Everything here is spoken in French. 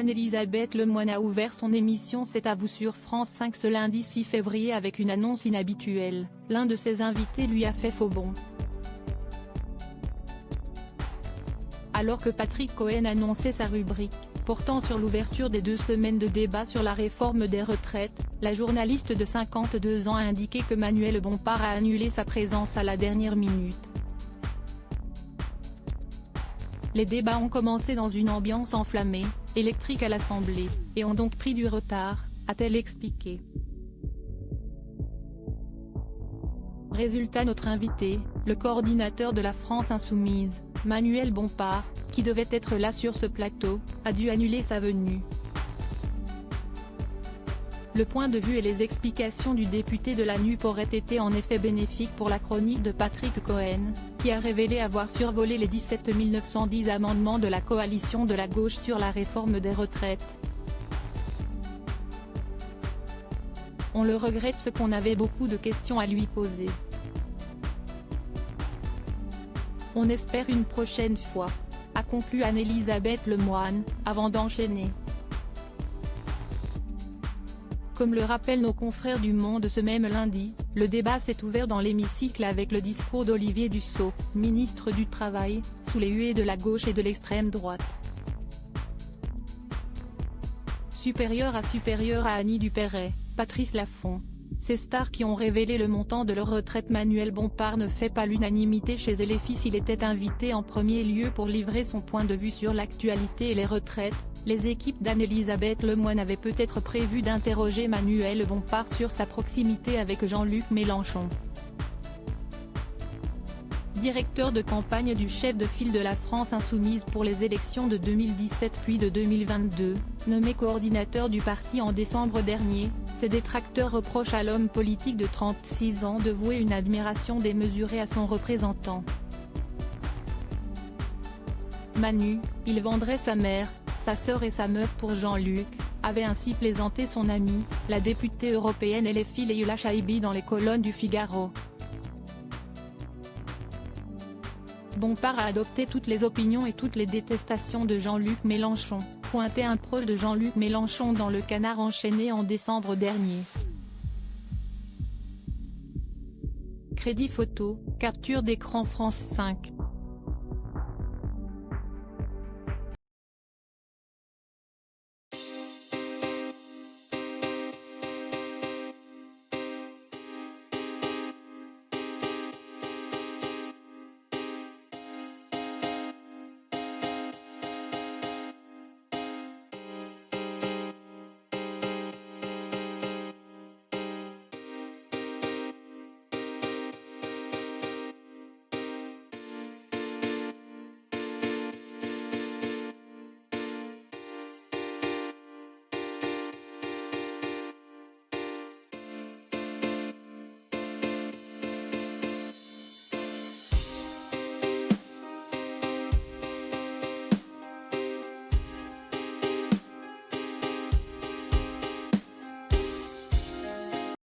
Anne-Elisabeth Lemoine a ouvert son émission C'est à vous sur France 5 ce lundi 6 février avec une annonce inhabituelle. L'un de ses invités lui a fait faux bond. Alors que Patrick Cohen annonçait sa rubrique, portant sur l'ouverture des 2 semaines de débat sur la réforme des retraites, la journaliste de 52 ans a indiqué que Manuel Bompard a annulé sa présence à la dernière minute. Les débats ont commencé dans une ambiance enflammée, électrique à l'Assemblée, et ont donc pris du retard, a-t-elle expliqué. Résultat, notre invité, le coordinateur de la France Insoumise, Manuel Bompard, qui devait être là sur ce plateau, a dû annuler sa venue. Le point de vue et les explications du député de la NUP auraient été en effet bénéfiques pour la chronique de Patrick Cohen, qui a révélé avoir survolé les 17 910 amendements de la coalition de la gauche sur la réforme des retraites. On le regrette, ce qu'on avait beaucoup de questions à lui poser. On espère une prochaine fois, a conclu Anne-Elisabeth Lemoine, avant d'enchaîner. Comme le rappellent nos confrères du Monde ce même lundi, le débat s'est ouvert dans l'hémicycle avec le discours d'Olivier Dussopt, ministre du Travail, sous les huées de la gauche et de l'extrême droite. Supérieur à Annie Dupéret, Patrice Laffont. Ces stars qui ont révélé le montant de leur retraite. Manuel Bompard ne fait pas l'unanimité chez LFI. S'il était invité en premier lieu pour livrer son point de vue sur l'actualité et les retraites, les équipes d'Anne-Elisabeth Lemoine avaient peut-être prévu d'interroger Manuel Bompard sur sa proximité avec Jean-Luc Mélenchon. Directeur de campagne du chef de file de la France Insoumise pour les élections de 2017 puis de 2022, nommé coordinateur du parti en décembre dernier, ses détracteurs reprochent à l'homme politique de 36 ans de vouer une admiration démesurée à son représentant. Manu, il vendrait sa mère, sa sœur et sa meuf pour Jean-Luc, avait ainsi plaisanté son amie, la députée européenne LFI Leïla Chaibi dans les colonnes du Figaro. Bompard a adopté toutes les opinions et toutes les détestations de Jean-Luc Mélenchon, pointait un proche de Jean-Luc Mélenchon dans le Canard enchaîné en décembre dernier. Crédit photo, capture d'écran France 5.